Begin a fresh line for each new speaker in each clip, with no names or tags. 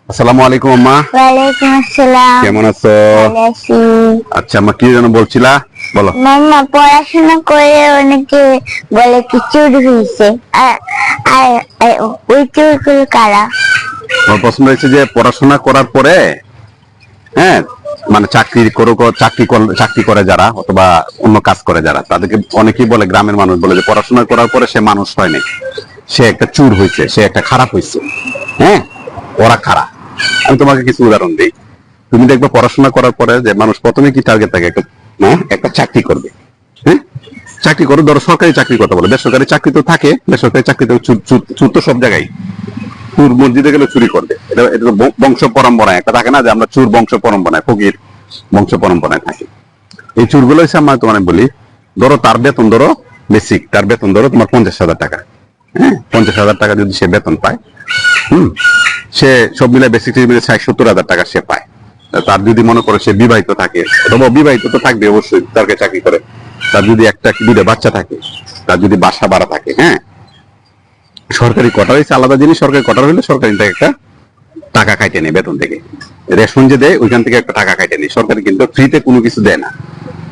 আসসালামু আলাইকুম আম্মা।
ওয়ালাইকুম আসসালাম।
কেমন আছো?
ভালো আছি।
আচ্ছা আম্মা, কি যেন বলছিলা, বলো।
মাম্মা পড়াশোনা করে অনেকে বলে কি চুরি হয়েছে, আর আর আর ওই চুরগুলো কারা?
আমার পছন্দ হয়েছে যে পড়াশোনা করার পরে, হ্যাঁ, মানে চাকরি করে যারা অথবা অন্য কাজ করে যারা, তাদেরকে অনেকেই বলে, গ্রামের মানুষ বলে যে পড়াশোনা করার পরে সে মানুষ হয় নাই, সে একটা চুর হয়েছে, সে একটা খারাপ হয়েছে। হ্যাঁ, ওরা খারাপ। আমি তোমাকে কিছু উদাহরণ দিই। তুমি দেখবে পড়াশোনা করার পরে যে মানুষ প্রথমে কি টার্গেট থাকে, একটা চাকরি করবে। হ্যাঁ, চাকরি করো, ধরো সরকারি চাকরি কথা বলে, বেসরকারি চাকরি তো থাকে, বেসরকারি চাকরিতে চুর তো সব জায়গায়। চুর মসজিদে গেলে চুরি করবে, এটা এটা তো বংশ পরম্পরায় একটা থাকে না, যে আমরা চুর বংশ পরম্পরায়, ফকির বংশ পরম্পরায় থাকি। এই চুরগুলো হচ্ছে, আমরা তোমার বলি, ধরো তার বেতন, ধরো বেসিক তার বেতন ধরো তোমার 50,000 টাকা। হ্যাঁ, 50,000 টাকা যদি সে বেতন পায়, সে সব মিলে বেসিক মিলে 60-70,000 টাকা সে পায়। তার যদি মনে করো সে বিবাহিত থাকে, অথবা বিবাহিত তো থাকবে অবশ্যই, তার চাকরি করে, তার যদি একটা কি দুটো বাচ্চা থাকে, তার যদি বাসা ভাড়া থাকে, হ্যাঁ, সরকারি কোয়ার্টার হচ্ছে আলাদা জিনিস। সরকারি কোয়ার্টার হলে সরকারি থেকে একটা টাকা কাটে নেয় বেতন থেকে, রেশন যে দেয় ওইখান থেকে একটা টাকা কাটে নেয়। সরকারি কিন্তু ফ্রিতে কোনো কিছু দেয় না,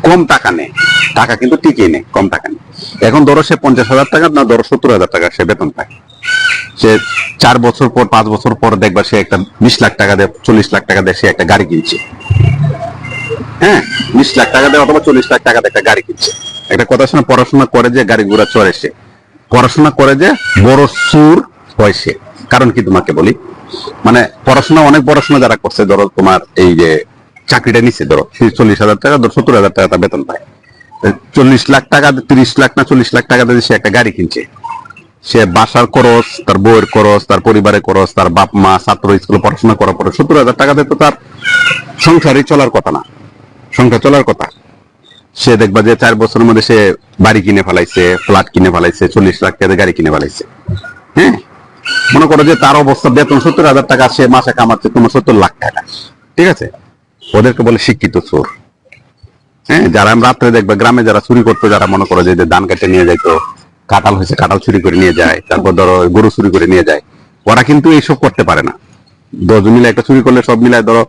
কম টাকা নেয়, টাকা কিন্তু টিকিয়ে নেয়, কম টাকা নেয়। এখন ধরো সে 50,000 টাকা না, ধরো 70,000 টাকা সে বেতন পায়। সে 4 বছর পর, 5 বছর পর দেখবা সে একটা 20 লাখ টাকা দেয়, 40 লাখ টাকা দেয়, সে একটা গাড়ি কিনছে। হ্যাঁ, 20 লাখ টাকা দেয় অথবা 40 লাখ টাকা দেয় একটা গাড়ি কিনছে। একটা কথা শোনা, পড়াশোনা করে যে গাড়ি ঘোড়া চড়ে সে, পড়াশোনা করে যে বড় সুর হয় সে। কারণ কি তোমাকে বলি, মানে পড়াশোনা, অনেক পড়াশোনা যারা করছে, ধরো তোমার এই যে চাকরিটা নিচ্ছে, ধরো 40,000 টাকা, ধরো 70,000 টাকা তার বেতন পায়। 40 লাখ টাকা, 30 লাখ না 40 লাখ টাকা দিয়ে সে একটা গাড়ি কিনছে। সে বাসার খরচ, তার বউয়ের খরচ, তার পরিবারের খরচ, তার বাপ মা ছাত্র স্কুলে পড়াশোনা করার পরে 70,000 টাকাতে তো তার সংসারই চলার কথা না, সংসার চলার কথা। সে দেখবা যে 4 বছরের মধ্যে সে বাড়ি কিনে ফেলাইছে, ফ্ল্যাট কিনে ফেলাইছে, 40 লাখ টাকা গাড়ি কিনে ফেলাইছে। হ্যাঁ, মনে করো যে তার অবস্থা বেতন 70,000 টাকা, সে মাসে কামাচ্ছে তোমার 70 লাখ টাকা। ঠিক আছে, ওদেরকে বলে শিক্ষিত চোর। হ্যাঁ, যারা আমরা রাত্রে দেখবা গ্রামে যারা চুরি করতো, যারা মনে করো যে ধান কেটে নিয়ে যাইতো, কাঁঠাল হয়েছে কাঁঠাল চুরি করে নিয়ে যায়, তারপর ধরো গরু চুরি করে নিয়ে যায়, ওরা কিন্তু এইসব করতে পারে না। 10 মিলে একটা চুরি করলে সব মিলায় ধরো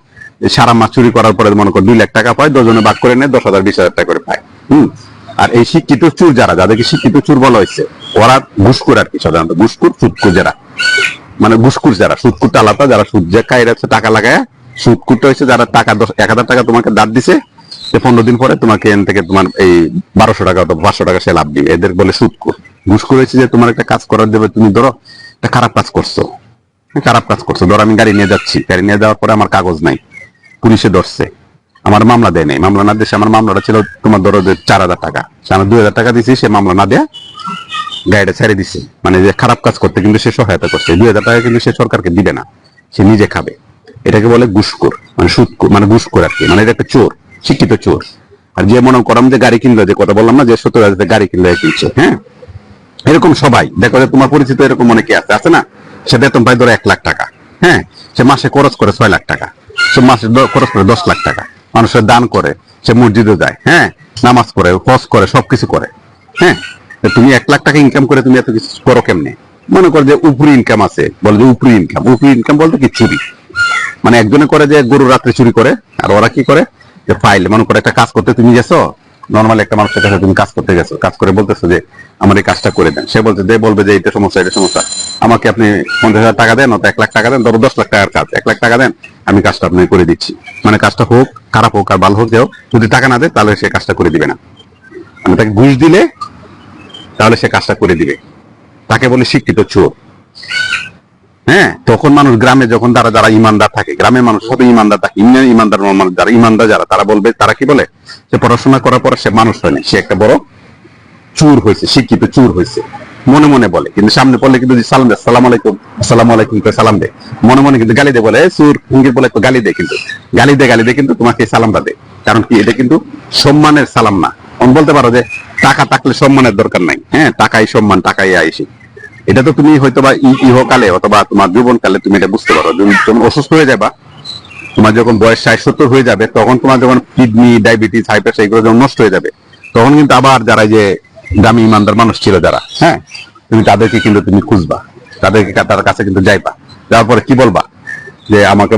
সারা মাস চুরি করার পরে মনে করো 2 লাখ টাকা পায়, 10 জনে ভাগ করে নেয় 10,000 20,000 টাকা করে পায়। আর এই শিক্ষিত চুর যারা, যাদেরকে শিক্ষিত চুর বলা হয়েছে, ওরা ঘুষখোর আর কি, সাধারণত ঘুষখোর সুদখোর যারা, মানে ঘুষখোর যারা, সুদখোরটা আলাদা, যারা সুদ যে খায় এরা হচ্ছে টাকা লাগায়। সুদখোরটা হচ্ছে যারা টাকা 1,000 টাকা তোমাকে দাঁত দিছে, 15 দিন পরে তোমাকে এন থেকে তোমার এই 1200 টাকা অথবা 500 টাকা সে লাভ দিবে, এদের বলে সুদখোর। ঘুষখোর হচ্ছে যে তোমার একটা কাজ করার দেবে, তুমি ধরো একটা খারাপ কাজ করছো, ধরো আমি গাড়ি নিয়ে যাচ্ছি, গাড়ি নিয়ে যাওয়ার পরে আমার কাগজ নাই, পুলিশে ধরছে, আমার মামলা দেয় নাই, মামলা না দিয়ে আমার মামলাটা ছিল তোমার ধরো যে 4,000 টাকা, সে আমার 2,000 টাকা দিয়েছি, সে মামলা না দেয়া গাড়িটা ছেড়ে দিছে, মানে যে খারাপ কাজ করতে কিন্তু সে সহায়তা করছে। 2,000 টাকা কিন্তু সে সরকারকে দিবে না, সে নিজে খাবে। এটাকে বলে ঘুষখোর, মানে সুদখোর, মানে ঘুষখোর আর কি, মানে এটা একটা চোর, শিক্ষিত চোর। আর যে মনে করলাম যে গাড়ি কিনলো, যে কথা বললাম না যে 70,000 গাড়ি কিনলো কিনছে, হ্যাঁ, এরকম সবাই দেখো যে তোমার পরিচিত এরকম অনেকে আছে, আছে না? সে বেতন পায় ধরো 1 লাখ টাকা, হ্যাঁ, সে মাসে খরচ করে 6 লাখ টাকা, সে মাসে খরচ করে 10 লাখ টাকা, মানুষের দান করে, সে মসজিদে যায়, হ্যাঁ, নামাজ পড়ে, হজ করে, সবকিছু করে। হ্যাঁ, তুমি 1 লাখ টাকা ইনকাম করে তুমি এত কিছু করো কেমনে? মনে করো যে উপরি ইনকাম আছে, বলে যে উপরি ইনকাম বলতে কি, চুরি। মানে একজনে করে যে গরু রাত্রে চুরি করে, আর ওরা কি করে, যে ফাইল, মনে করে একটা কাজ করতে তুমি গেছো, নর্মাল একটা মানুষের কাছে তুমি কাজ করতে গেছো, কাজ করে বলতেছো যে আমার এই কাজটা করে দেন, সে বলছে যে বলবে যে এটা সমস্যা, এটা সমস্যা, আমাকে আপনি 50,000 টাকা দেন, অত 1 লাখ টাকা দেন, ধরো 10 লাখ টাকার কাজ, 1 লাখ টাকা দেন, আমি কাজটা আপনি করে দিচ্ছি। মানে কাজটা হোক, খারাপ হোক আর ভালো হোক, যাও, যদি টাকা না দেয় তাহলে সে কাজটা করে দিবে না। আমি তাকে ঘুষ দিলে তাহলে সে কাজটা করে দিবে, তাকে বলে শিক্ষিত চোর। হ্যাঁ, তখন মানুষ গ্রামে যখন যারা যারা ইমানদার থাকে, গ্রামের মানুষ সব ইমানদার থাকে, ইমানদার মানুষ যারা ইমানদার যারা, তারা বলবে, তারা কি বলে, যে পড়াশোনা করার পর সে মানুষ হয় না, সে একটা বড় চুর হয়েছে, শিক্ষিত চুর হয়েছে, মনে মনে বলে। কিন্তু সামনে পড়লে কিন্তু সালাম দেয়, সালাম আলাইকুম, আসসালামু আলাইকুম করে সালাম দেয়, মনে মনে কিন্তু গালি দেয়, বলে চুর ইঙ্গিত বলে গালি দেয়, কিন্তু গালি দেয় কিন্তু তোমাকে সালামটা দেয়। কারণ কি, এটা কিন্তু সম্মানের সালাম না। আমি বলতে পারো যে টাকা থাকলে সম্মানের দরকার নাই, হ্যাঁ, টাকাই সম্মান, টাকাই আইসি। এটা তো তুমি হয়তো বা ইহকালে অথবা তোমার জীবনকালে তুমি এটা বুঝতে পারো, যখন অসুস্থ হয়ে যাবা, তোমার যখন বয়স 60-70 হয়ে যাবে, তখন তোমার যখন কিডনি, ডায়াবেটিস, হাই প্রেসার এগুলো যখন নষ্ট হয়ে যাবে, তখন কিন্তু আবার যারা যে দামি ইমানদার মানুষ ছিল যারা, হ্যাঁ, তুমি তাদেরকে কিন্তু তুমি খুঁজবা, তার কাছে কিন্তু যাইবা, যাওয়ার পরে কি বলবা, যে আমাকে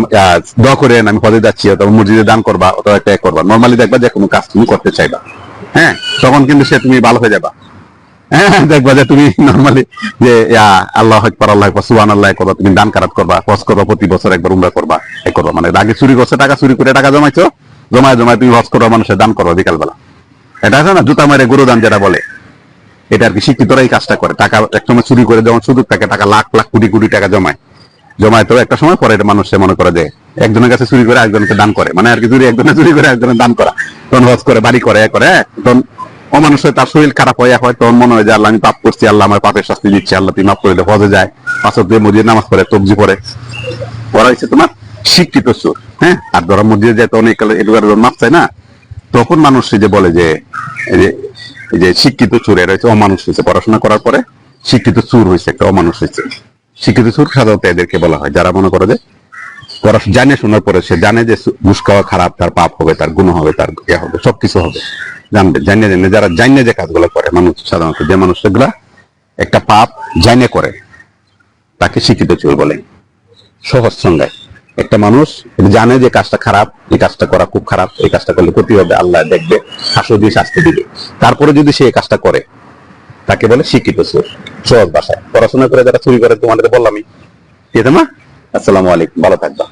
দোয়া করেন, আমি হজে যাচ্ছি, অথবা মসজিদে দান করবা, অথবা একটা করবা, নর্মালি দেখবা যে কোনো কাজ তুমি করতে চাইবা, হ্যাঁ, তখন কিন্তু সে তুমি ভালো হয়ে যাবা। হ্যাঁ, দেখবা যে তুমি নর্মালি যে আল্লাহ আকবার, আল্লাহ আকবার, সুবহানাল্লাহ করবা, তুমি দান কারাত করবা, হজ করবা, প্রতি বছর একবার উমরা করবা, এই করবা, মানে আগে চুরি করছে টাকা, চুরি করে টাকা জমাইছো, জমায় জমায় তুমি হজ করবা, মানুষের দান করবা বিকালবেলা। এটা আছে না জুতা মারে গরু দান যেটা বলে, এটা আর কি শিক্ষিতরা এই কাজটা করে। টাকা একসময় চুরি করে যখন সুযোগ থাকে, টাকা লাখ লাখ কোটি কোটি টাকা জমায়, জমায় তো একটা সময় পরে এটা মানুষ মনে করে যে একজনের কাছে চুরি করে একজনকে দান করে, মানে আর কি চুরি একজনের চুরি করে একজনের দান করা, তখন হজ করে, বাড়ি করে, করে, তখন অমানুষ হয়, তার শরীর খারাপ হয়, তখন মনে হয় যে আল্লাহ আমি পাপ করছি, আল্লাহ আমার পাপের শাস্তি দিচ্ছে, আল্লাহ তুমি মাফ করে দে, হজে যায়, 5 ওয়াক্ত মসজিদে নামাজ পড়ে, তবজি পড়ে, ওরা হচ্ছে তোমার শিক্ষিত চোর। হ্যাঁ, আর ধরো মসজিদে যায়, তখন এগুলো মাপ চায় না, তখন মানুষ যে বলে যে এই যে শিক্ষিত চোর, এরা হচ্ছে অমানুষ হয়েছে, পড়াশোনা করার পরে শিক্ষিত চোর হয়েছে, একটা অমানুষ হয়েছে। শিক্ষিত চোর সাধারণত এদেরকে বলা হয় যারা মনে করে যে জানে, শোনার পরে সে জানে যে ঘুষ খাওয়া খারাপ, তার পাপ হবে, তার গুণ হবে, তার ইয়ে হবে, সবকিছু হবে, জানবে, জানিয়ে জানে, যারা জানিয়ে যে কাজগুলো করে মানুষ, সাধারণত যে মানুষ সেগুলা একটা পাপ জানিয়ে করে তাকে শিক্ষিত চোর বলে। সহজ সংজ্ঞায় একটা মানুষ জানে যে কাজটা খারাপ, এই কাজটা করা খুব খারাপ, এই কাজটা করলে ক্ষতি হবে, আল্লাহ দেখবে, হাসো দিয়ে শাস্তি দিবে, তারপরে যদি সে এই কাজটা করে তাকে বলে শিক্ষিত চোর। সহজ ভাষায় পড়াশোনা করে যারা চুরি করে, তোমাদের বললামই। ঠিক আছে মা, আসসালামু আলাইকুম, ভালো থাকবা।